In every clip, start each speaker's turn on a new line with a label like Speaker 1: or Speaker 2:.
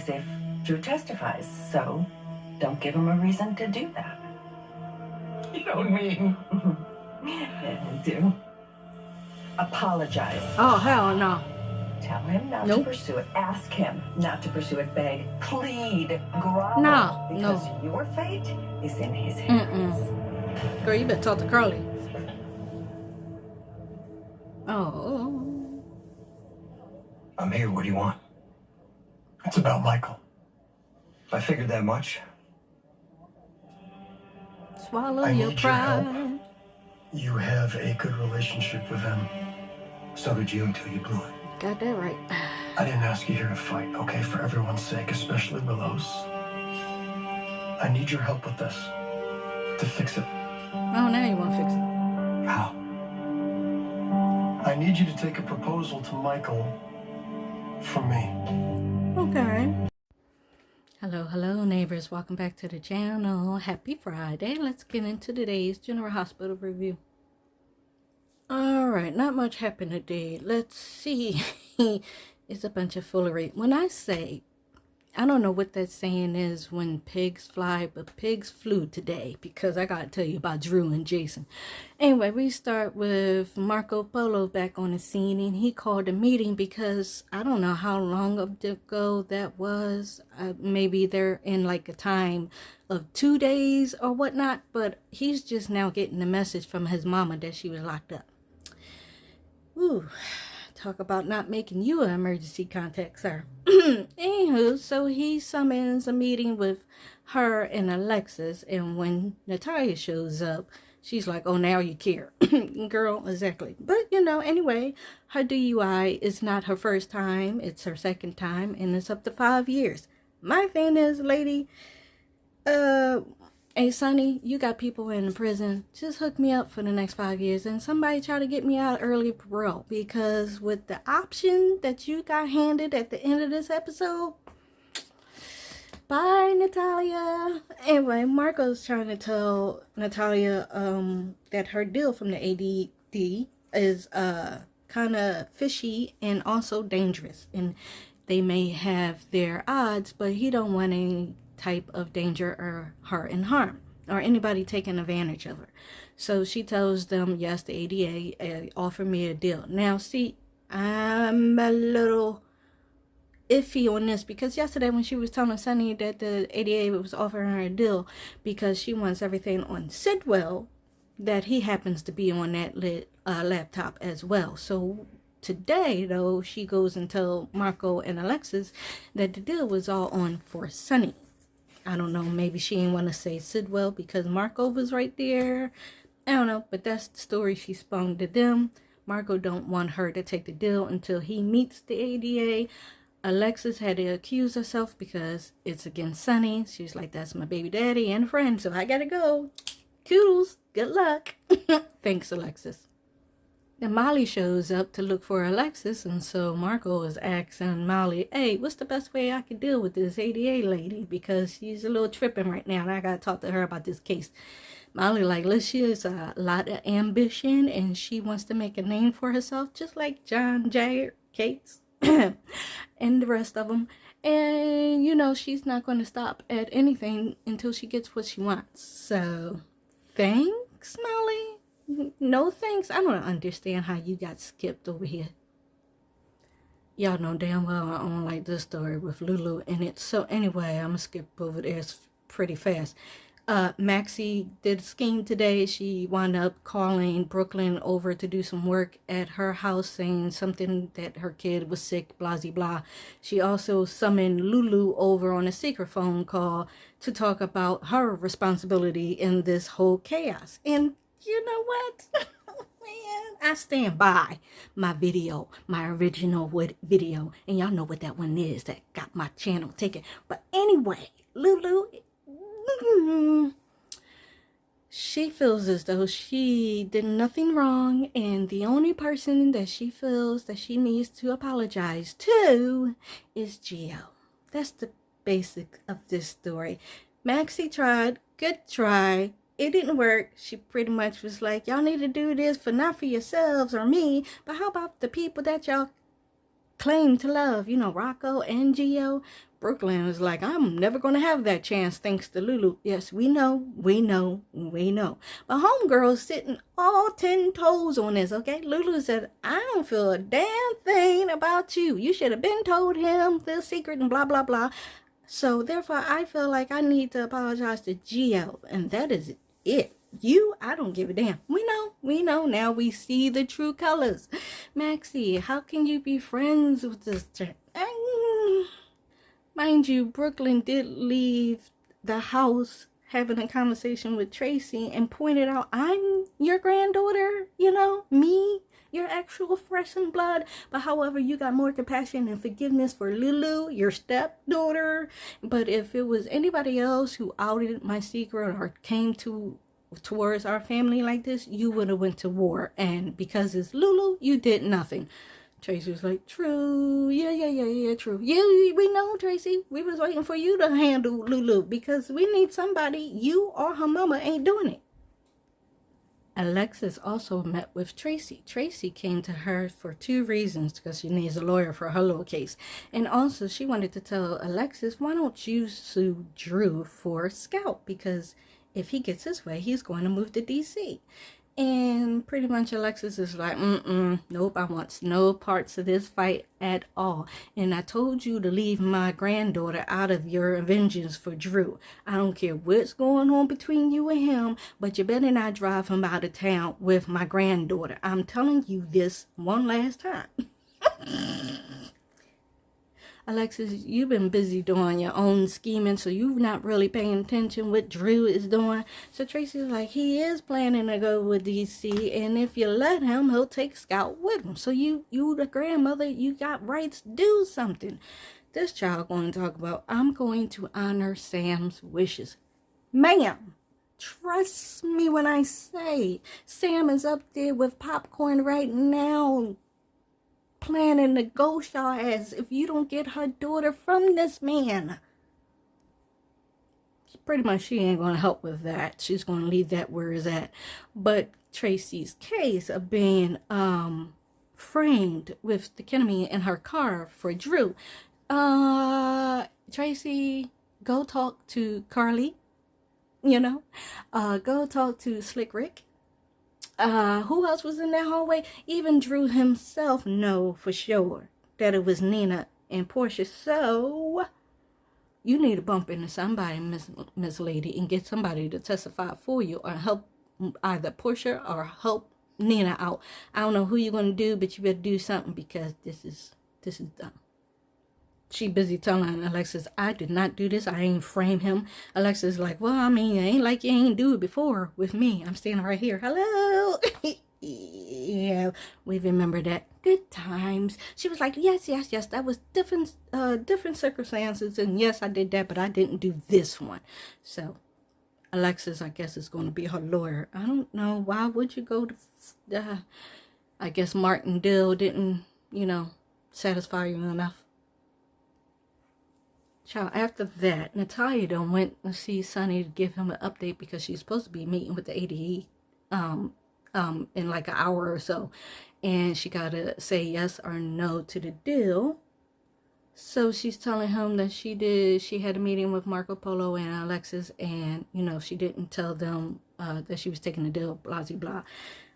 Speaker 1: case if Drew testifies, so don't give him a reason to do that.
Speaker 2: You don't mean...
Speaker 1: Yeah, I do. Apologize.
Speaker 3: Oh, hell no.
Speaker 1: Tell him not to pursue it. Ask him not to pursue it. Beg, plead, grovel.
Speaker 3: No,
Speaker 1: because your fate is in his hands.
Speaker 3: Girl, you better talk to Carly. Oh.
Speaker 2: I'm here. What do you want?
Speaker 4: It's about Michael.
Speaker 2: I figured that much.
Speaker 3: Swallow
Speaker 4: I
Speaker 3: your
Speaker 4: need your help.
Speaker 3: pride.
Speaker 4: You have a good relationship with him.
Speaker 2: So did you until you blew it.
Speaker 3: Got that right.
Speaker 4: I didn't ask you here to fight, okay? For everyone's sake, especially Willow's. I need your help with this. To fix it.
Speaker 3: Oh, now you want to fix it.
Speaker 2: How?
Speaker 4: I need you to take a proposal to Michael from me.
Speaker 3: Okay. Hello, neighbors. Welcome back to the channel. Happy Friday. Let's get into today's General Hospital review. Alright, not much happened today. Let's see. It's a bunch of foolery. When I say, I don't know what that saying is when pigs fly, but pigs flew today because I gotta tell you about Drew and Jason. Anyway, we start with Marco Polo back on the scene, and he called a meeting because I don't know how long ago that was. Maybe they're in like a time of 2 days or whatnot, but he's just now getting the message from his mama that she was locked up. Ooh, talk about not making you an emergency contact, sir. Anywho, so he summons a meeting with her and Alexis, and when Natalia shows up, she's like, oh, now you care. Girl, exactly. But, anyway, her DUI is not her first time. It's her second time, and it's up to 5 years. My thing is, lady, hey, Sonny, you got people in prison. Just hook me up for the next 5 years and somebody try to get me out early parole. Because with the option that you got handed at the end of this episode, bye, Natalia. Anyway, Marco's trying to tell Natalia that her deal from the ADD is kind of fishy and also dangerous. And they may have their odds, but he don't want any type of danger or hurt and harm or anybody taking advantage of her. So she tells them, yes, the ADA offered me a deal. Now, see, I'm a little iffy on this because yesterday when she was telling Sonny that the ADA was offering her a deal because she wants everything on Sidwell, that he happens to be on that laptop as well. So today, though, she goes and tells Marco and Alexis that the deal was all on for Sonny. I don't know, maybe she didn't want to say Sidwell because Marco was right there. I don't know, but that's the story she spun to them. Marco don't want her to take the deal until he meets the ADA. Alexis had to accuse herself because it's against Sonny. She's like, that's my baby daddy and friend, so I gotta go. Kudos, good luck. Thanks, Alexis. Then Molly shows up to look for Alexis, and so Marco is asking Molly, hey, what's the best way I can deal with this ADA lady? Because she's a little tripping right now, and I gotta talk to her about this case. Molly like, look, she has a lot of ambition, and she wants to make a name for herself, just like John Jagger, Cates, and the rest of them. And, she's not going to stop at anything until she gets what she wants. So, thanks, Molly. No thanks. I don't understand how you got skipped over here. Y'all know damn well I don't like this story with Lulu in it. So anyway, I'm going to skip over this pretty fast. Maxie did a scheme today. She wound up calling Brooklyn over to do some work at her house, saying something that her kid was sick, blah, blah, blah. She also summoned Lulu over on a secret phone call to talk about her responsibility in this whole chaos. And you know what? Man, I stand by my video, my original video. And y'all know what that one is that got my channel taken. But anyway, Lulu, she feels as though she did nothing wrong. And the only person that she feels that she needs to apologize to is Gio. That's the basic of this story. Maxie tried, good try. It didn't work. She pretty much was like, y'all need to do this for not for yourselves or me, but how about the people that y'all claim to love, you know, Rocco and Gio. Brooklyn was like, I'm never going to have that chance thanks to Lulu. Yes, we know. But homegirl's sitting all 10 toes on this, okay? Lulu said, I don't feel a damn thing about you. You should have been told him the secret and blah, blah, blah. So therefore, I feel like I need to apologize to Gio. And that is it. You, I don't give a damn. We know. Now we see the true colors. Maxie, how can you be friends with this? Mind you, Brooklyn did leave the house having a conversation with Tracy and pointed out, I'm your granddaughter, you know, me, your actual flesh and blood. But however, you got more compassion and forgiveness for Lulu, your stepdaughter. But if it was anybody else who outed my secret or came towards our family like this, you would have went to war. And because it's Lulu, you did nothing. Tracy was like, true. Yeah, true. Yeah, we know, Tracy. We was waiting for you to handle Lulu because we need somebody. You or her mama ain't doing it. Alexis also met with Tracy. Tracy came to her for 2 reasons, because she needs a lawyer for her little case. And also, she wanted to tell Alexis, why don't you sue Drew for Scout? Because if he gets his way, he's going to move to D.C. And pretty much Alexis is like, nope, I want no parts of this fight at all. And I told you to leave my granddaughter out of your vengeance for Drew. I don't care what's going on between you and him, but you better not drive him out of town with my granddaughter. I'm telling you this one last time. Alexis, you've been busy doing your own scheming, so you're not really paying attention what Drew is doing. So Tracy's like, he is planning to go with DC, and if you let him, he'll take Scout with him. So you the grandmother, you got rights to do something. This child going to talk about, I'm going to honor Sam's wishes. Ma'am, trust me when I say Sam is up there with popcorn right now, planning to ghost your ass if you don't get her daughter from this man. Pretty much she ain't going to help with that. She's going to leave that where it's at. But Tracy's case of being framed with the ketamine in her car for Drew. Tracy, go talk to Carly. You know, go talk to Slick Rick. Who else was in that hallway? Even Drew himself know for sure that it was Nina and Portia. So you need to bump into somebody, Miss Lady, and get somebody to testify for you or help either Portia or help Nina out. I don't know who you're gonna do, but you better do something because this is dumb. She busy telling Alexis, I did not do this. I ain't frame him. Alexis is like, well, I mean, it ain't like you ain't do it before with me. I'm standing right here. Hello. Yeah, we remember that. Good times. She was like, yes. That was different circumstances. And yes, I did that, but I didn't do this one. So Alexis, I guess, is going to be her lawyer. I don't know. Why would you go to, I guess Martin Dill didn't, satisfy you enough. Child, after that, Natalia done went to see Sonny to give him an update because she's supposed to be meeting with the ADE in like an hour or so. And she got to say yes or no to the deal. So she's telling him that she had a meeting with Marco Polo and Alexis, and, she didn't tell them that she was taking the deal, blah, blah, blah,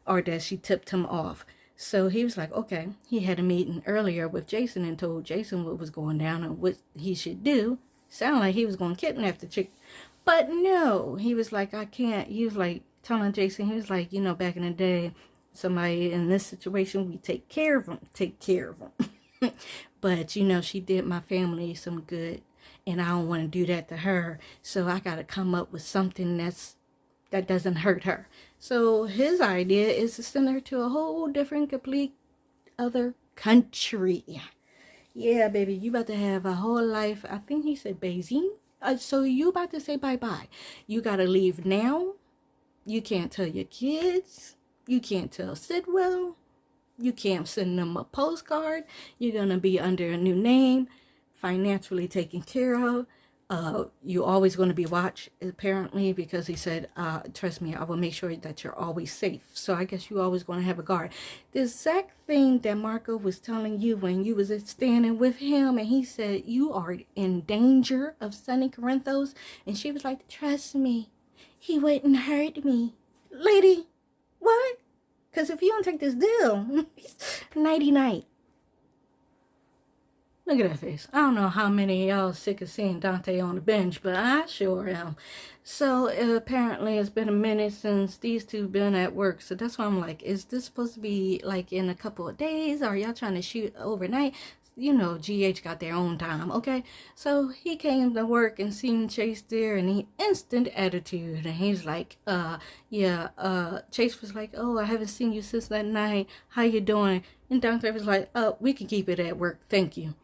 Speaker 3: or that she tipped him off. So he was like, okay. He had a meeting earlier with Jason and told Jason what was going down and what he should do. Sounded like he was going to kidnap the chick. But no, he was like, I can't. He was like telling Jason, he was like, back in the day, somebody in this situation, we take care of them. But, she did my family some good, and I don't want to do that to her. So I got to come up with something that doesn't hurt her. So his idea is to send her to a whole different, complete other country. Yeah, baby, you about to have a whole life. I think he said Beijing. So you about to say bye-bye. You got to leave now. You can't tell your kids. You can't tell Sidwell. You can't send them a postcard. You're going to be under a new name, financially taken care of. you always going to be watched, apparently, because he said, trust me, I will make sure that you're always safe. So I guess you always going to have a guard. The exact thing that Marco was telling you when you was standing with him, and he said, you are in danger of Sonny Corinthos. And she was like, trust me, he wouldn't hurt me. Lady, what? Because if you don't take this deal, nighty-night. Look at that face. I don't know how many of y'all sick of seeing Dante on the bench, but I sure am. So apparently it's been a minute since these two been at work. So that's why I'm like, is this supposed to be like in a couple of days? Or are y'all trying to shoot overnight? You know, GH got their own time, okay? So he came to work and seen Chase there, and he instant attitude. And he's like, Chase was like, oh, I haven't seen you since that night. How you doing? And Dante was like, we can keep it at work. Thank you.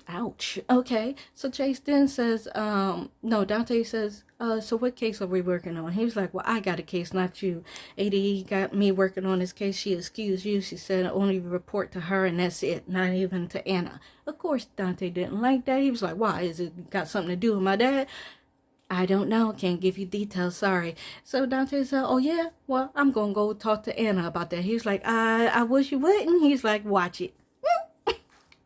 Speaker 3: Ouch. Okay. So Chase then says, no, Dante says, so what case are we working on? He was like, well, I got a case, not you. ADE got me working on this case. She excused you. She said only report to her, and that's it. Not even to Anna. Of course, Dante didn't like that. He was like, why? Is it got something to do with my dad? I don't know. Can't give you details. Sorry. So Dante said, oh, yeah? Well, I'm going to go talk to Anna about that. He was like, I wish you wouldn't. He's like, watch it.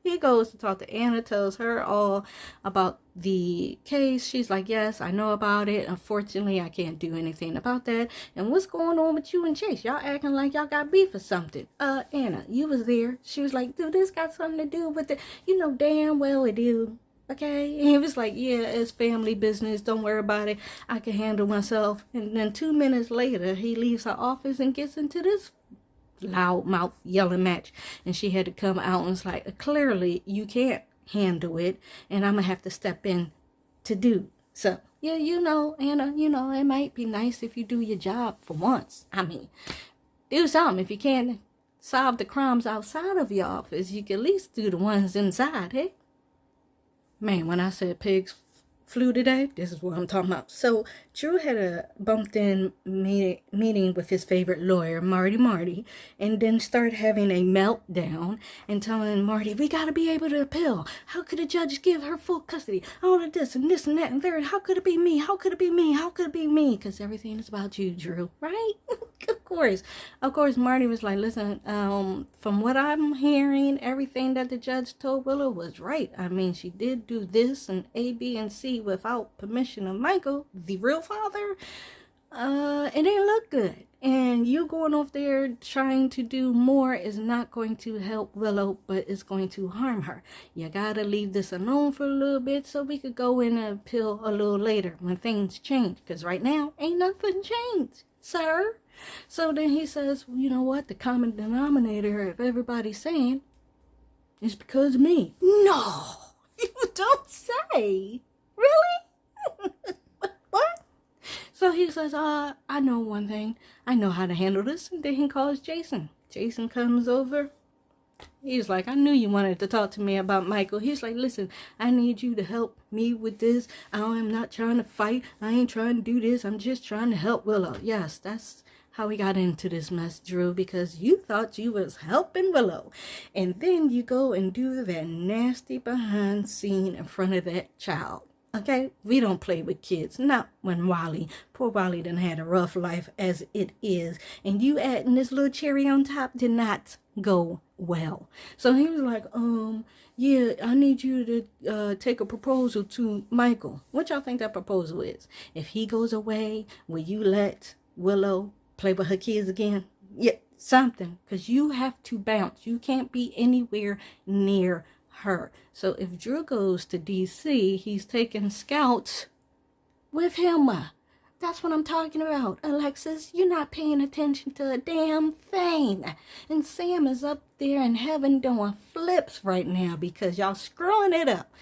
Speaker 3: He goes to talk to Anna, tells her all about the case. She's like, yes, I know about it. Unfortunately, I can't do anything about that. And what's going on with you and Chase? Y'all acting like y'all got beef or something. Anna, you was there. She was like, dude, this got something to do with it. You know damn well it do. Okay? And he was like, yeah, it's family business. Don't worry about it. I can handle myself. And then 2 minutes later, he leaves her office and gets into this loud mouth yelling match, and she had to come out and was like, clearly you can't handle it, and I'm gonna have to step in to do so. Yeah, you know, Anna, you know, it might be nice if you do your job for once. I mean, do something. If you can't solve the crimes outside of your office, you can at least do the ones inside. Hey, man, when I said pigs flew today, this is what I'm talking about. So Drew had a bumped in meeting with his favorite lawyer, Marty, and then started having a meltdown and telling Marty, we got to be able to appeal. How could a judge give her full custody? All of this and this and that and third. How could it be me? How could it be me? How could it be me? Because everything is about you, Drew, right? Of course, Marty was like, listen, from what I'm hearing, everything that the judge told Willow was right. I mean, she did do this and A, B, and C without permission of Michael, the real father. It didn't look good. And you going off there trying to do more is not going to help Willow, but it's going to harm her. You gotta leave this alone for a little bit so we could go in and appeal a little later when things change. Because right now, ain't nothing changed, sir. So then he says, well, you know what? The common denominator of everybody saying is because of me. No, you don't say. Really? What? So he says, I know one thing. I know how to handle this. And then he calls Jason. Jason comes over. He's like, I knew you wanted to talk to me about Michael. He's like, listen, I need you to help me with this. I am not trying to fight. I ain't trying to do this. I'm just trying to help Willow. Yes, that's how we got into this mess, Drew, because you thought you was helping Willow. And then you go and do that nasty behind scene in front of that child. Okay, we don't play with kids. Not when poor Wally done had a rough life as it is. And you adding this little cherry on top did not go well. So he was like, yeah, I need you to take a proposal to Michael. What y'all think that proposal is? If he goes away, will you let Willow play with her kids again? Yeah, something. Because you have to bounce. You can't be anywhere near her. So if Drew goes to DC, he's taking scouts with him. That's what I'm talking about. Alexis, you're not paying attention to a damn thing. And Sam is up there in heaven doing flips right now because y'all screwing it up.